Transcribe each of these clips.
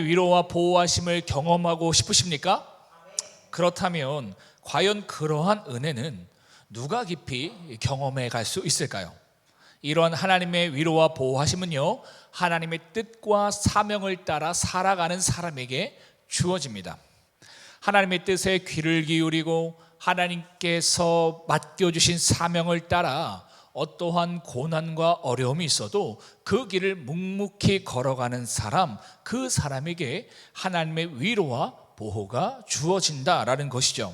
위로와 보호하심을 경험하고 싶으십니까? 그렇다면 과연 그러한 은혜는 누가 깊이 경험해 갈 수 있을까요? 이러한 하나님의 위로와 보호하심은요, 하나님의 뜻과 사명을 따라 살아가는 사람에게 주어집니다. 하나님의 뜻에 귀를 기울이고 하나님께서 맡겨주신 사명을 따라 어떠한 고난과 어려움이 있어도 그 길을 묵묵히 걸어가는 사람, 그 사람에게 하나님의 위로와 보호가 주어진다라는 것이죠.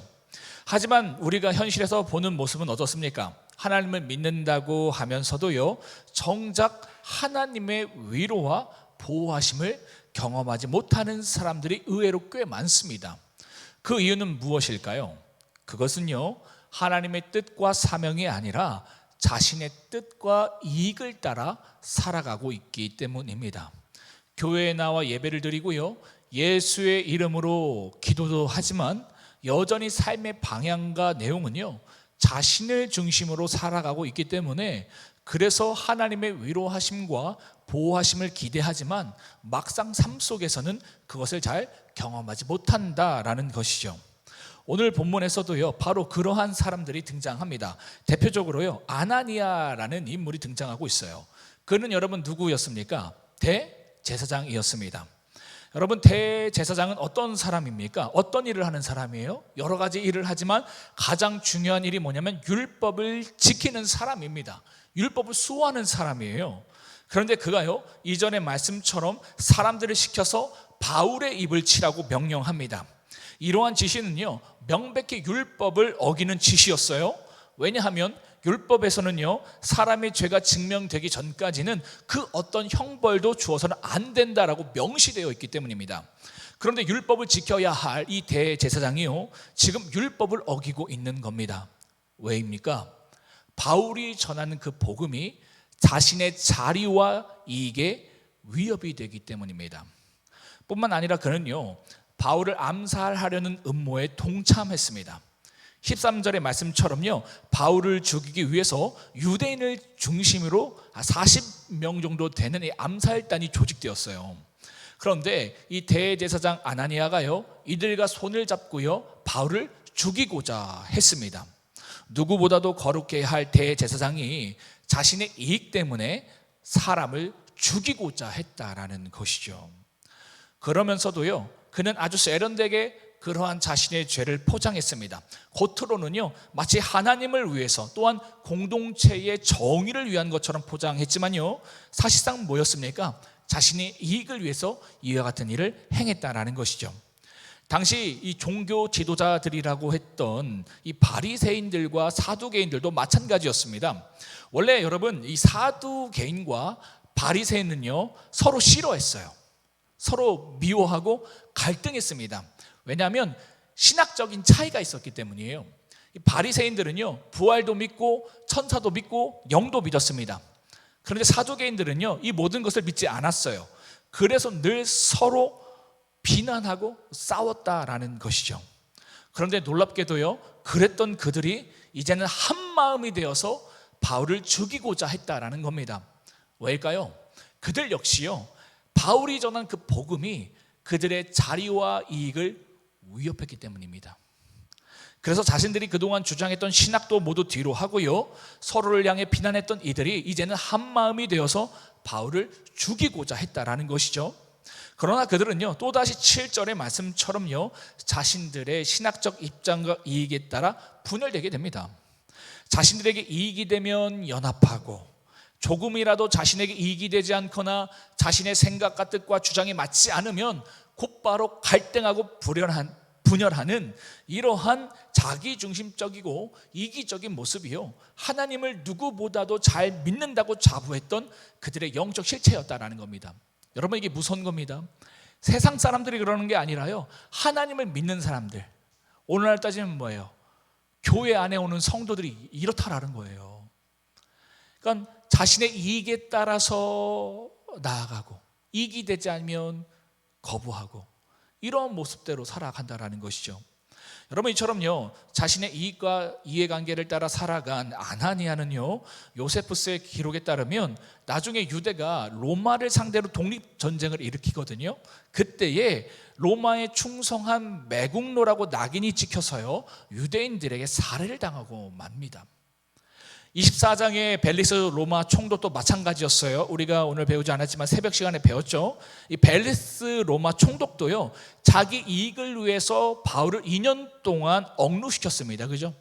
하지만 우리가 현실에서 보는 모습은 어떻습니까? 하나님을 믿는다고 하면서도요, 정작 하나님의 위로와 보호하심을 경험하지 못하는 사람들이 의외로 꽤 많습니다. 그 이유는 무엇일까요? 그것은요, 하나님의 뜻과 사명이 아니라 자신의 뜻과 이익을 따라 살아가고 있기 때문입니다. 교회에 나와 예배를 드리고요, 예수의 이름으로 기도도 하지만 여전히 삶의 방향과 내용은요, 자신을 중심으로 살아가고 있기 때문에, 그래서 하나님의 위로하심과 보호하심을 기대하지만 막상 삶 속에서는 그것을 잘 경험하지 못한다라는 것이죠. 오늘 본문에서도요, 바로 그러한 사람들이 등장합니다. 대표적으로요, 아나니아라는 인물이 등장하고 있어요. 그는 여러분 누구였습니까? 대제사장이었습니다. 여러분, 대제사장은 어떤 사람입니까? 어떤 일을 하는 사람이에요? 여러 가지 일을 하지만 가장 중요한 일이 뭐냐면 율법을 지키는 사람입니다. 율법을 수호하는 사람이에요. 그런데 그가요, 이전의 말씀처럼 사람들을 시켜서 바울의 입을 치라고 명령합니다. 이러한 지시는요, 명백히 율법을 어기는 지시였어요. 왜냐하면 율법에서는요, 사람의 죄가 증명되기 전까지는 그 어떤 형벌도 주어서는 안 된다라고 명시되어 있기 때문입니다. 그런데 율법을 지켜야 할 이 대제사장이요, 지금 율법을 어기고 있는 겁니다. 왜입니까? 바울이 전하는 그 복음이 자신의 자리와 이익에 위협이 되기 때문입니다. 뿐만 아니라 그는요, 바울을 암살하려는 음모에 동참했습니다. 13절의 말씀처럼요, 바울을 죽이기 위해서 유대인을 중심으로 40명 정도 되는 이 암살단이 조직되었어요. 그런데 이 대제사장 아나니아가요, 이들과 손을 잡고요, 바울을 죽이고자 했습니다. 누구보다도 거룩해야 할 대제사장이 자신의 이익 때문에 사람을 죽이고자 했다라는 것이죠. 그러면서도요, 그는 아주 세련되게 그러한 자신의 죄를 포장했습니다. 겉으로는요, 마치 하나님을 위해서, 또한 공동체의 정의를 위한 것처럼 포장했지만요, 사실상 뭐였습니까? 자신의 이익을 위해서 이와 같은 일을 행했다라는 것이죠. 당시 이 종교 지도자들이라고 했던 이 바리새인들과 사두개인들도 마찬가지였습니다. 원래 여러분, 이 사두개인과 바리새인은요, 서로 싫어했어요. 서로 미워하고 갈등했습니다. 왜냐하면 신학적인 차이가 있었기 때문이에요. 바리새인들은요, 부활도 믿고 천사도 믿고 영도 믿었습니다. 그런데 사두개인들은요, 이 모든 것을 믿지 않았어요. 그래서 늘 서로 비난하고 싸웠다라는 것이죠. 그런데 놀랍게도요, 그랬던 그들이 이제는 한 마음이 되어서 바울을 죽이고자 했다라는 겁니다. 왜일까요? 그들 역시요, 바울이 전한 그 복음이 그들의 자리와 이익을 위협했기 때문입니다. 그래서 자신들이 그동안 주장했던 신학도 모두 뒤로 하고요, 서로를 향해 비난했던 이들이 이제는 한 마음이 되어서 바울을 죽이고자 했다라는 것이죠. 그러나 그들은요, 또다시 7절의 말씀처럼요, 자신들의 신학적 입장과 이익에 따라 분열되게 됩니다. 자신들에게 이익이 되면 연합하고, 조금이라도 자신에게 이익이 되지 않거나 자신의 생각과 뜻과 주장이 맞지 않으면 곧바로 갈등하고 분열하는 이러한 자기중심적이고 이기적인 모습이요, 하나님을 누구보다도 잘 믿는다고 자부했던 그들의 영적 실체였다라는 겁니다. 여러분, 이게 무서운 겁니다. 세상 사람들이 그러는 게 아니라요, 하나님을 믿는 사람들, 오늘날 따지면 뭐예요? 교회 안에 오는 성도들이 이렇다라는 거예요. 그러니까 자신의 이익에 따라서 나아가고, 이익이 되지 않으면 거부하고, 이런 모습대로 살아간다라는 것이죠. 여러분, 이처럼요 자신의 이익과 이해관계를 따라 살아간 아나니아는요 요세푸스의 기록에 따르면 나중에 유대가 로마를 상대로 독립전쟁을 일으키거든요. 그때에 로마에 충성한 매국노라고 낙인이 찍혀서요 유대인들에게 살해를 당하고 맙니다. 24장의 벨리스 로마 총독도 마찬가지였어요. 우리가 오늘 배우지 않았지만 새벽 시간에 배웠죠. 이 벨리스 로마 총독도요 자기 이익을 위해서 바울을 2년 동안 억류시켰습니다. 그죠?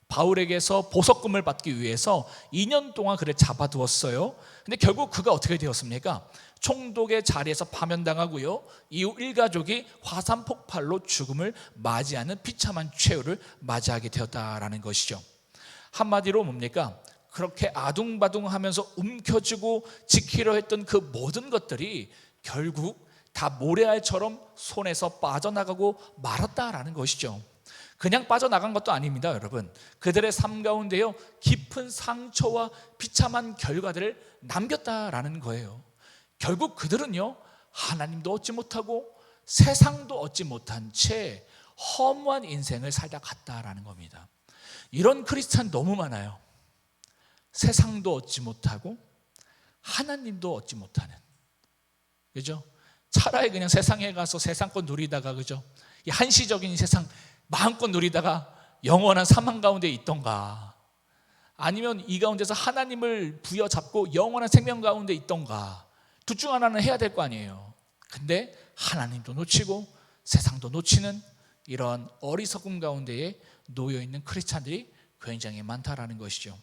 바울에게서 보석금을 받기 위해서 2년 동안 그를 잡아두었어요. 근데 결국 그가 어떻게 되었습니까? 총독의 자리에서 파면당하고요 이후 일가족이 화산 폭발로 죽음을 맞이하는 비참한 최후를 맞이하게 되었다라는 것이죠. 한마디로 뭡니까? 그렇게 아둥바둥하면서 움켜쥐고 지키려 했던 그 모든 것들이 결국 다 모래알처럼 손에서 빠져나가고 말았다라는 것이죠. 그냥 빠져나간 것도 아닙니다, 여러분. 그들의 삶 가운데요 깊은 상처와 비참한 결과들을 남겼다라는 거예요. 결국 그들은요 하나님도 얻지 못하고 세상도 얻지 못한 채 허무한 인생을 살다 갔다라는 겁니다. 이런 크리스찬 너무 많아요. 세상도 얻지 못하고 하나님도 얻지 못하는, 그죠? 차라리 그냥 세상에 가서 세상껏 누리다가, 그죠? 이 한시적인 세상 마음껏 누리다가 영원한 사망 가운데 있던가, 아니면 이 가운데서 하나님을 부여잡고 영원한 생명 가운데 있던가, 둘 중 하나는 해야 될 거 아니에요. 근데 하나님도 놓치고 세상도 놓치는 이런 어리석음 가운데에 놓여있는 크리스찬들이 굉장히 많다라는 것이죠.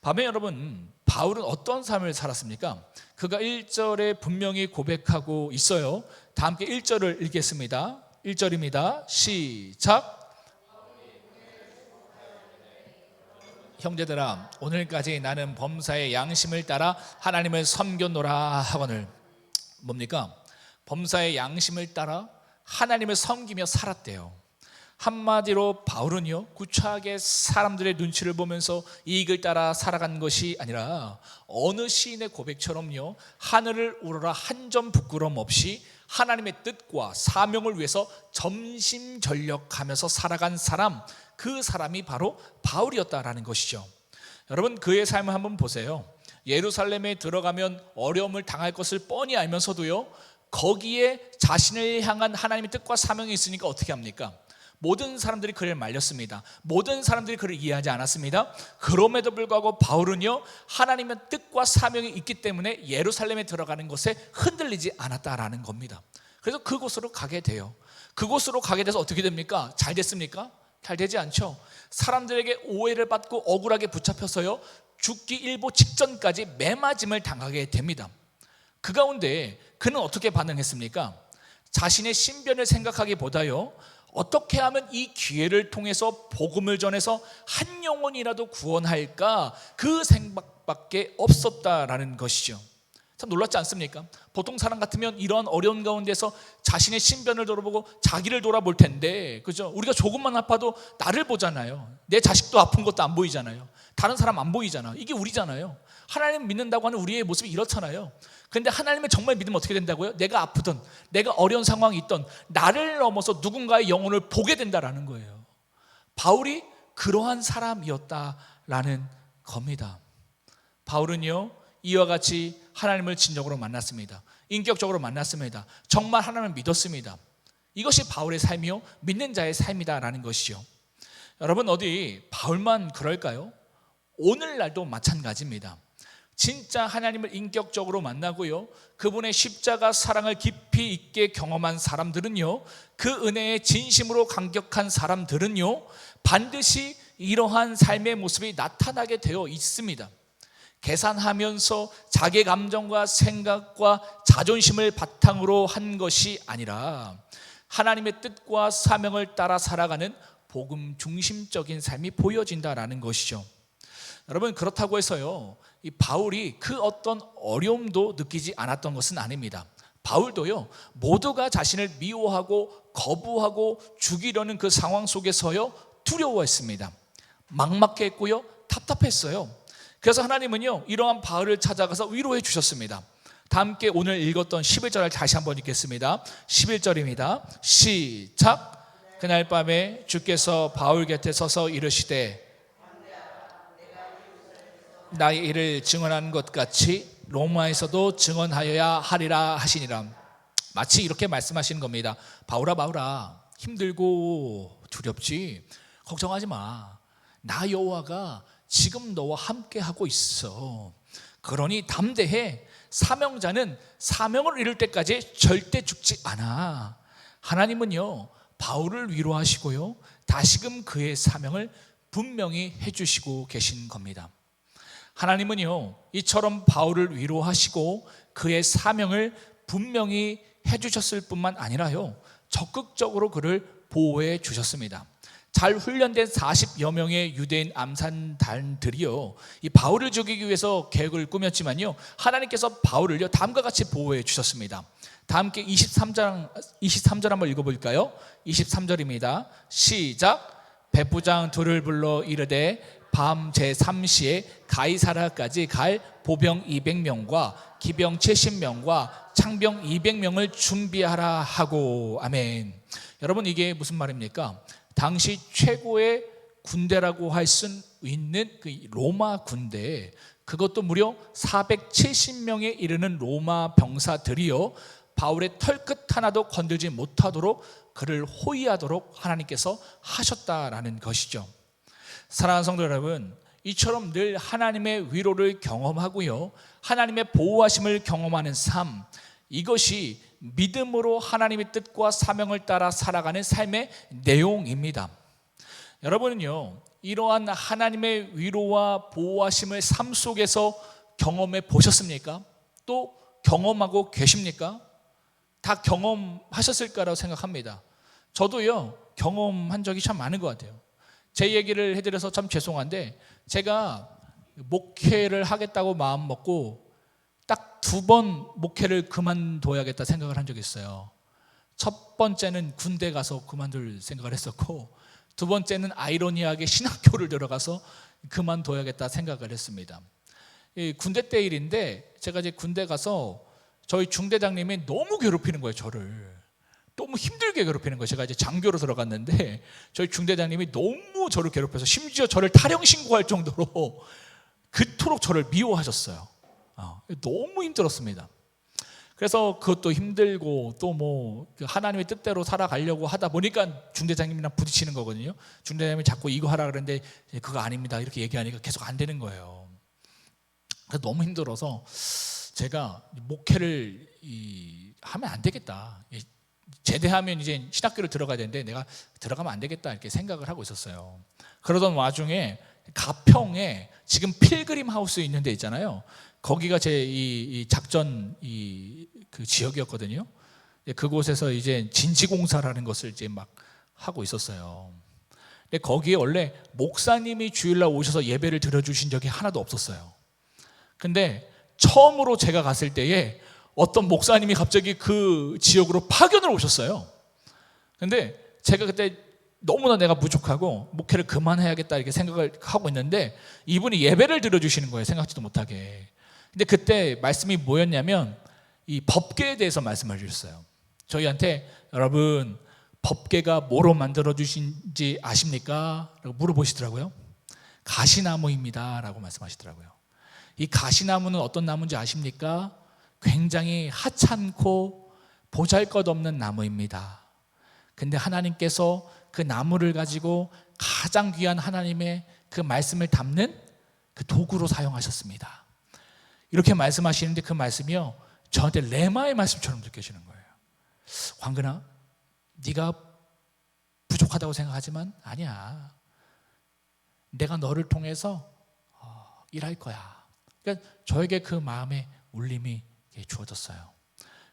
반면 여러분, 바울은 어떤 삶을 살았습니까? 그가 1절에 분명히 고백하고 있어요. 다 함께 1절을 읽겠습니다. 1절입니다. 시작. 형제들아, 오늘까지 나는 범사의 양심을 따라 하나님을 섬겼노라 하거늘. 뭡니까? 범사의 양심을 따라 하나님을 섬기며 살았대요. 한마디로 바울은요 구차하게 사람들의 눈치를 보면서 이익을 따라 살아간 것이 아니라 어느 시인의 고백처럼요 하늘을 우러러 한 점 부끄럼 없이 하나님의 뜻과 사명을 위해서 전심전력하면서 살아간 사람, 그 사람이 바로 바울이었다라는 것이죠. 여러분, 그의 삶을 한번 보세요. 예루살렘에 들어가면 어려움을 당할 것을 뻔히 알면서도요 거기에 자신을 향한 하나님의 뜻과 사명이 있으니까 어떻게 합니까? 모든 사람들이 그를 말렸습니다. 모든 사람들이 그를 이해하지 않았습니다. 그럼에도 불구하고 바울은요 하나님의 뜻과 사명이 있기 때문에 예루살렘에 들어가는 것에 흔들리지 않았다라는 겁니다. 그래서 그곳으로 가게 돼요. 그곳으로 가게 돼서 어떻게 됩니까? 잘 됐습니까? 잘 되지 않죠. 사람들에게 오해를 받고 억울하게 붙잡혀서요 죽기 일보 직전까지 매맞음을 당하게 됩니다. 그 가운데 그는 어떻게 반응했습니까? 자신의 신변을 생각하기보다요 어떻게 하면 이 기회를 통해서 복음을 전해서 한 영혼이라도 구원할까, 그 생각밖에 없었다라는 것이죠. 참 놀랍지 않습니까? 보통 사람 같으면 이러한 어려운 가운데서 자신의 신변을 돌아보고 자기를 돌아볼 텐데, 그죠? 우리가 조금만 아파도 나를 보잖아요. 내 자식도 아픈 것도 안 보이잖아요. 다른 사람 안 보이잖아. 이게 우리잖아요. 하나님 믿는다고 하는 우리의 모습이 이렇잖아요. 그런데 하나님을 정말 믿으면 어떻게 된다고요? 내가 아프든 내가 어려운 상황이 있던 나를 넘어서 누군가의 영혼을 보게 된다라는 거예요. 바울이 그러한 사람이었다라는 겁니다. 바울은요 이와 같이 하나님을 진정으로 만났습니다. 인격적으로 만났습니다. 정말 하나님을 믿었습니다. 이것이 바울의 삶이요 믿는 자의 삶이다라는 것이죠. 여러분, 어디 바울만 그럴까요? 오늘날도 마찬가지입니다. 진짜 하나님을 인격적으로 만나고요 그분의 십자가 사랑을 깊이 있게 경험한 사람들은요 그 은혜에 진심으로 감격한 사람들은요 반드시 이러한 삶의 모습이 나타나게 되어 있습니다. 계산하면서 자기 감정과 생각과 자존심을 바탕으로 한 것이 아니라 하나님의 뜻과 사명을 따라 살아가는 복음 중심적인 삶이 보여진다라는 것이죠. 여러분, 그렇다고 해서요 이 바울이 그 어떤 어려움도 느끼지 않았던 것은 아닙니다. 바울도요 모두가 자신을 미워하고 거부하고 죽이려는 그 상황 속에서요 두려워했습니다. 막막해 했고요 답답했어요. 그래서 하나님은요 이러한 바울을 찾아가서 위로해 주셨습니다. 다 함께 오늘 읽었던 11절을 다시 한번 읽겠습니다. 11절입니다. 시작. 그날 밤에 주께서 바울 곁에 서서 이르시되 나의 일을 증언한 것 같이 로마에서도 증언하여야 하리라 하시니라. 마치 이렇게 말씀하시는 겁니다. 바울아 바울아, 힘들고 두렵지? 걱정하지 마. 나 여호와가 지금 너와 함께 하고 있어. 그러니 담대해. 사명자는 사명을 이룰 때까지 절대 죽지 않아. 하나님은요 바울을 위로하시고요 다시금 그의 사명을 분명히 해주시고 계신 겁니다. 하나님은요 이처럼 바울을 위로하시고 그의 사명을 분명히 해주셨을 뿐만 아니라요 적극적으로 그를 보호해 주셨습니다. 잘 훈련된 40여 명의 유대인 암산단들이요 이 바울을 죽이기 위해서 계획을 꾸몄지만요 하나님께서 바울을요 다음과 같이 보호해 주셨습니다. 다 함께 23절 한번 읽어볼까요? 23절입니다 시작. 백부장 둘을 불러 이르되 밤 제3시에 가이사라까지 갈 보병 200명과 기병 70명과 창병 200명을 준비하라 하고. 아멘. 여러분 이게 무슨 말입니까? 당시 최고의 군대라고 할 수 있는 그 로마 군대, 그것도 무려 470명에 이르는 로마 병사들이요 바울의 털끝 하나도 건들지 못하도록 그를 호위하도록 하나님께서 하셨다라는 것이죠. 사랑하는 성도 여러분, 이처럼 늘 하나님의 위로를 경험하고요 하나님의 보호하심을 경험하는 삶, 이것이 믿음으로 하나님의 뜻과 사명을 따라 살아가는 삶의 내용입니다. 여러분은요 이러한 하나님의 위로와 보호하심을 삶 속에서 경험해 보셨습니까? 또 경험하고 계십니까? 다 경험하셨을 거라고 생각합니다. 저도요 경험한 적이 참 많은 것 같아요. 제 얘기를 해드려서 참 죄송한데 제가 목회를 하겠다고 마음 먹고 딱 2번 목회를 그만둬야겠다 생각을 한 적이 있어요. 첫 번째는 군대 가서 그만둘 생각을 했었고, 두 번째는 아이러니하게 신학교를 들어가서 그만둬야겠다 생각을 했습니다. 군대 때 일인데 제가 이제 군대 가서 저희 중대장님이 너무 괴롭히는 거예요. 저를 너무 힘들게 괴롭히는 거예요. 제가 이제 장교로 들어갔는데 저희 중대장님이 너무 저를 괴롭혀서 심지어 저를 탈영 신고할 정도로 그토록 저를 미워하셨어요. 너무 힘들었습니다. 그래서 그것도 힘들고 또 뭐 하나님의 뜻대로 살아가려고 하다 보니까 중대장님이랑 부딪히는 거거든요. 중대장님이 자꾸 이거 하라 그러는데 그거 아닙니다 이렇게 얘기하니까 계속 안 되는 거예요. 그래서 너무 힘들어서 제가 목회를 하면 안 되겠다. 제대하면 이제 신학교를 들어가야 되는데 내가 들어가면 안 되겠다 이렇게 생각을 하고 있었어요. 그러던 와중에 가평에 지금 필그림 하우스 있는 데 있잖아요. 거기가 제 이 작전 그 지역이었거든요. 그곳에서 이제 진지공사라는 것을 이제 막 하고 있었어요. 근데 거기에 원래 목사님이 주일날 오셔서 예배를 드려주신 적이 하나도 없었어요. 근데 처음으로 제가 갔을 때에 어떤 목사님이 갑자기 그 지역으로 파견을 오셨어요. 근데 제가 그때 너무나 내가 부족하고 목회를 그만해야겠다 이렇게 생각을 하고 있는데 이분이 예배를 드려주시는 거예요. 생각지도 못하게. 근데 그때 말씀이 뭐였냐면 이 법궤에 대해서 말씀을 주셨어요. 저희한테 여러분 법궤가 뭐로 만들어주신지 아십니까? 라고 물어보시더라고요. 가시나무입니다 라고 말씀하시더라고요. 이 가시나무는 어떤 나무인지 아십니까? 굉장히 하찮고 보잘것없는 나무입니다. 근데 하나님께서 그 나무를 가지고 가장 귀한 하나님의 그 말씀을 담는 그 도구로 사용하셨습니다. 이렇게 말씀하시는데 그 말씀이요 저한테 레마의 말씀처럼 느껴지는 거예요. 광근아, 네가 부족하다고 생각하지만 아니야. 내가 너를 통해서 일할 거야. 그러니까 저에게 그 마음의 울림이 주어졌어요.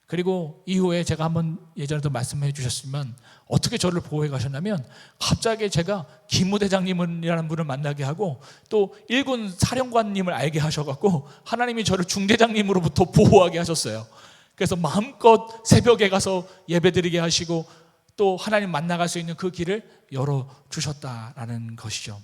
그리고 이후에 제가 한번 예전에도 말씀해 주셨지만 어떻게 저를 보호해 가셨냐면 갑자기 제가 기무대장님이라는 분을 만나게 하고 또 일군 사령관님을 알게 하셔갖고 하나님이 저를 중대장님으로부터 보호하게 하셨어요. 그래서 마음껏 새벽에 가서 예배드리게 하시고 또 하나님 만나갈 수 있는 그 길을 열어주셨다라는 것이죠.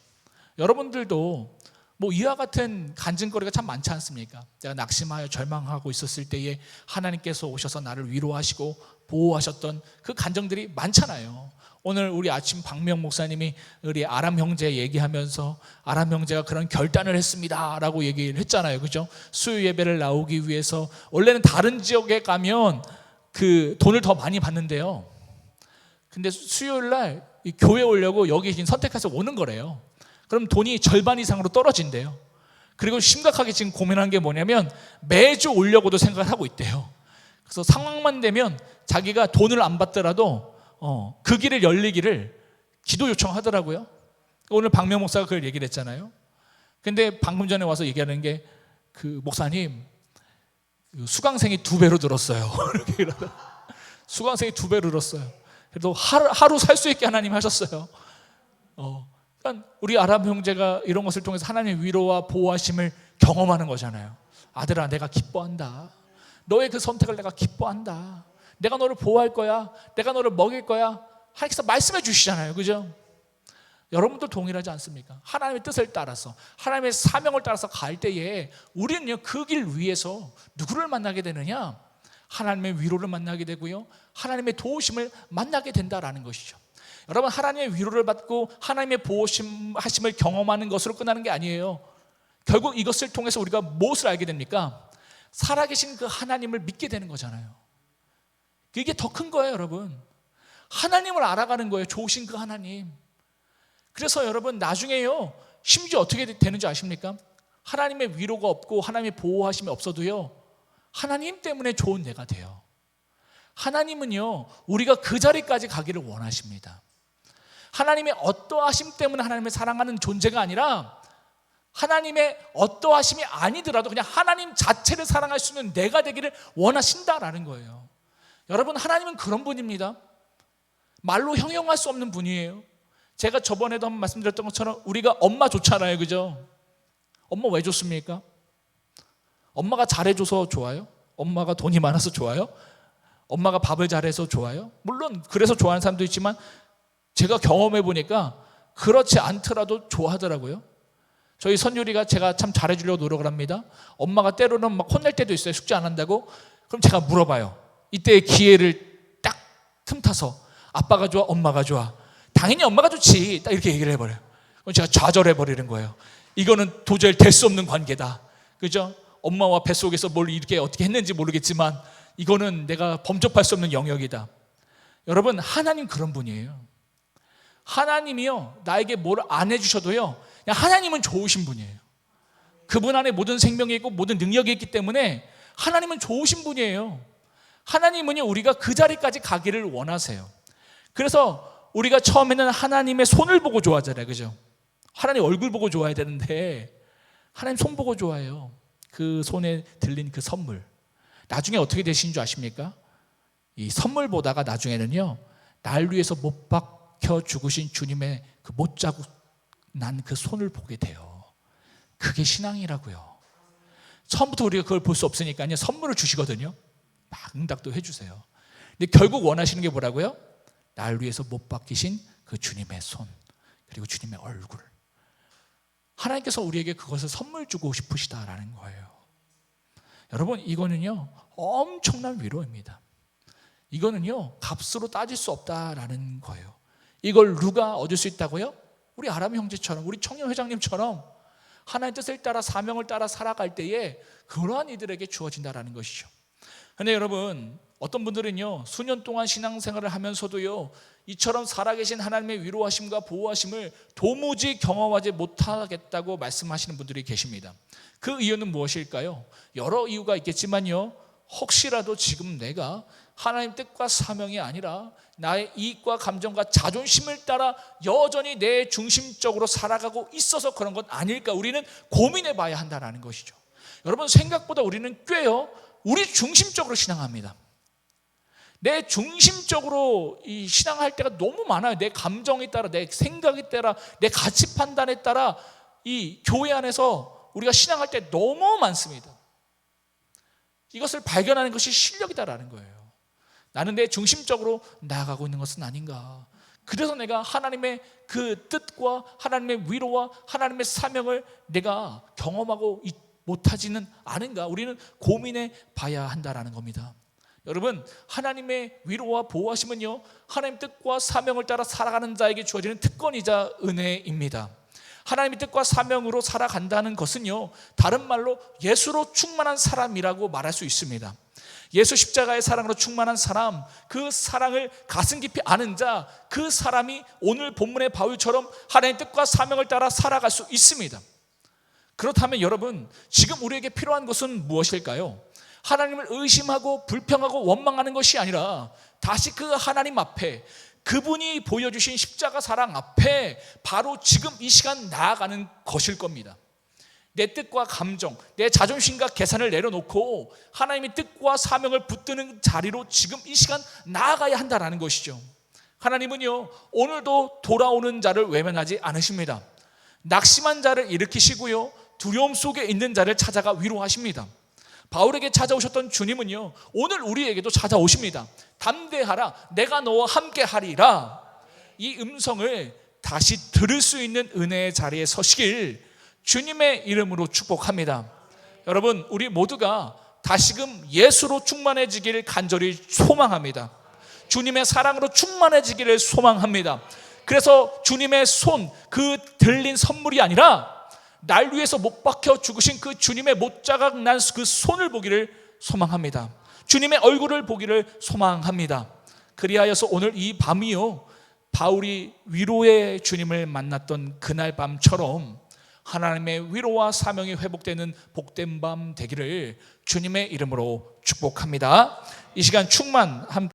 여러분들도 뭐 이와 같은 간증거리가 참 많지 않습니까? 내가 낙심하여 절망하고 있었을 때에 하나님께서 오셔서 나를 위로하시고 보호하셨던 그 간증들이 많잖아요. 오늘 우리 아침 박명 목사님이 우리 아람 형제 얘기하면서 아람 형제가 그런 결단을 했습니다 라고 얘기를 했잖아요. 그죠? 수요 예배를 나오기 위해서 원래는 다른 지역에 가면 그 돈을 더 많이 받는데요, 근데 수요일 날 이 교회 오려고 여기 지금 선택해서 오는 거래요. 그럼 돈이 절반 이상으로 떨어진대요. 그리고 심각하게 지금 고민한 게 뭐냐면 매주 오려고도 생각을 하고 있대요. 그래서 상황만 되면 자기가 돈을 안 받더라도 그 길을 열리기를 기도 요청하더라고요. 오늘 박명 목사가 그걸 얘기를 했잖아요. 근데 방금 전에 와서 얘기하는 게 그 목사님 수강생이 2배로 늘었어요. 이렇게 수강생이 2배로 늘었어요. 그래도 하루 살 수 있게 하나님 하셨어요. 그러니까 우리 아람 형제가 이런 것을 통해서 하나님의 위로와 보호하심을 경험하는 거잖아요. 아들아, 내가 기뻐한다. 너의 그 선택을 내가 기뻐한다. 내가 너를 보호할 거야. 내가 너를 먹일 거야. 하나님께서 말씀해 주시잖아요. 그죠? 여러분도 동일하지 않습니까? 하나님의 뜻을 따라서, 하나님의 사명을 따라서 갈 때에 우리는요, 그 길 위에서 누구를 만나게 되느냐? 하나님의 위로를 만나게 되고요, 하나님의 도우심을 만나게 된다라는 것이죠. 여러분, 하나님의 위로를 받고 하나님의 보호하심을 경험하는 것으로 끝나는 게 아니에요. 결국 이것을 통해서 우리가 무엇을 알게 됩니까? 살아계신 그 하나님을 믿게 되는 거잖아요. 이게 더 큰 거예요, 여러분. 하나님을 알아가는 거예요. 좋으신 그 하나님. 그래서 여러분, 나중에요, 심지어 어떻게 되는지 아십니까? 하나님의 위로가 없고 하나님의 보호하심이 없어도요, 하나님 때문에 좋은 내가 돼요. 하나님은요, 우리가 그 자리까지 가기를 원하십니다. 하나님의 어떠하심 때문에 하나님을 사랑하는 존재가 아니라 하나님의 어떠하심이 아니더라도 그냥 하나님 자체를 사랑할 수 있는 내가 되기를 원하신다라는 거예요. 여러분, 하나님은 그런 분입니다. 말로 형용할 수 없는 분이에요. 제가 저번에도 한번 말씀드렸던 것처럼 우리가 엄마 좋잖아요. 그죠? 엄마 왜 좋습니까? 엄마가 잘해줘서 좋아요? 엄마가 돈이 많아서 좋아요? 엄마가 밥을 잘해서 좋아요? 물론 그래서 좋아하는 사람도 있지만 제가 경험해 보니까 그렇지 않더라도 좋아하더라고요. 저희 선율이가 제가 참 잘해주려고 노력을 합니다. 엄마가 때로는 막 혼낼 때도 있어요. 숙제 안 한다고. 그럼 제가 물어봐요. 이때의 기회를 딱 틈타서 아빠가 좋아? 엄마가 좋아? 당연히 엄마가 좋지. 딱 이렇게 얘기를 해버려요. 그럼 제가 좌절해버리는 거예요. 이거는 도저히 될 수 없는 관계다. 그죠? 엄마와 뱃속에서 뭘 이렇게 어떻게 했는지 모르겠지만 이거는 내가 범접할 수 없는 영역이다. 여러분, 하나님 그런 분이에요. 하나님이요, 나에게 뭘 안 해주셔도요, 그냥 하나님은 좋으신 분이에요. 그분 안에 모든 생명이 있고 모든 능력이 있기 때문에 하나님은 좋으신 분이에요. 하나님은요, 우리가 그 자리까지 가기를 원하세요. 그래서 우리가 처음에는 하나님의 손을 보고 좋아하잖아요. 그죠? 하나님 얼굴 보고 좋아해야 되는데 하나님 손 보고 좋아해요. 그 손에 들린 그 선물, 나중에 어떻게 되시는 줄 아십니까? 이 선물 보다가 나중에는요, 날 위해서 못 박혀 죽으신 주님의 그 못자국 난 그 손을 보게 돼요. 그게 신앙이라고요. 처음부터 우리가 그걸 볼 수 없으니까요, 선물을 주시거든요. 막 응답도 해주세요. 근데 결국 원하시는 게 뭐라고요? 날 위해서 못 박히신 그 주님의 손, 그리고 주님의 얼굴. 하나님께서 우리에게 그것을 선물 주고 싶으시다라는 거예요. 여러분, 이거는요, 엄청난 위로입니다. 이거는요, 값으로 따질 수 없다라는 거예요. 이걸 누가 얻을 수 있다고요? 우리 아람 형제처럼, 우리 청년 회장님처럼 하나님의 뜻을 따라 사명을 따라 살아갈 때에 그러한 이들에게 주어진다라는 것이죠. 그런데 여러분, 어떤 분들은요, 수년 동안 신앙생활을 하면서도요, 이처럼 살아계신 하나님의 위로하심과 보호하심을 도무지 경험하지 못하겠다고 말씀하시는 분들이 계십니다. 그 이유는 무엇일까요? 여러 이유가 있겠지만요, 혹시라도 지금 내가 하나님 뜻과 사명이 아니라 나의 이익과 감정과 자존심을 따라 여전히 내 중심적으로 살아가고 있어서 그런 것 아닐까, 우리는 고민해 봐야 한다는 것이죠. 여러분, 생각보다 우리는 꽤요, 우리 중심적으로 신앙합니다. 내 중심적으로 이 신앙할 때가 너무 많아요. 내 감정에 따라, 내 생각에 따라, 내 가치 판단에 따라 이 교회 안에서 우리가 신앙할 때 너무 많습니다. 이것을 발견하는 것이 실력이다라는 거예요. 나는 내 중심적으로 나아가고 있는 것은 아닌가. 그래서 내가 하나님의 그 뜻과 하나님의 위로와 하나님의 사명을 내가 경험하고 못하지는 않은가? 우리는 고민해 봐야 한다라는 겁니다. 여러분, 하나님의 위로와 보호하심은요, 하나님 뜻과 사명을 따라 살아가는 자에게 주어지는 특권이자 은혜입니다. 하나님의 뜻과 사명으로 살아간다는 것은요, 다른 말로 예수로 충만한 사람이라고 말할 수 있습니다. 예수 십자가의 사랑으로 충만한 사람, 그 사랑을 가슴 깊이 아는 자, 그 사람이 오늘 본문의 바울처럼 하나님의 뜻과 사명을 따라 살아갈 수 있습니다. 그렇다면 여러분, 지금 우리에게 필요한 것은 무엇일까요? 하나님을 의심하고 불평하고 원망하는 것이 아니라 다시 그 하나님 앞에, 그분이 보여주신 십자가 사랑 앞에 바로 지금 이 시간 나아가는 것일 겁니다. 내 뜻과 감정, 내 자존심과 계산을 내려놓고 하나님의 뜻과 사명을 붙드는 자리로 지금 이 시간 나아가야 한다는 것이죠. 하나님은요, 오늘도 돌아오는 자를 외면하지 않으십니다. 낙심한 자를 일으키시고요, 두려움 속에 있는 자를 찾아가 위로하십니다. 바울에게 찾아오셨던 주님은요, 오늘 우리에게도 찾아오십니다. 담대하라, 내가 너와 함께 하리라. 이 음성을 다시 들을 수 있는 은혜의 자리에 서시길 주님의 이름으로 축복합니다. 여러분, 우리 모두가 다시금 예수로 충만해지기를 간절히 소망합니다. 주님의 사랑으로 충만해지기를 소망합니다. 그래서 주님의 손, 그 들린 선물이 아니라 날 위해서 못 박혀 죽으신 그 주님의 못자각 난 그 손을 보기를 소망합니다. 주님의 얼굴을 보기를 소망합니다. 그리하여서 오늘 이 밤이요, 바울이 위로의 주님을 만났던 그날 밤처럼 하나님의 위로와 사명이 회복되는 복된 밤 되기를 주님의 이름으로 축복합니다. 이 시간 충만 함께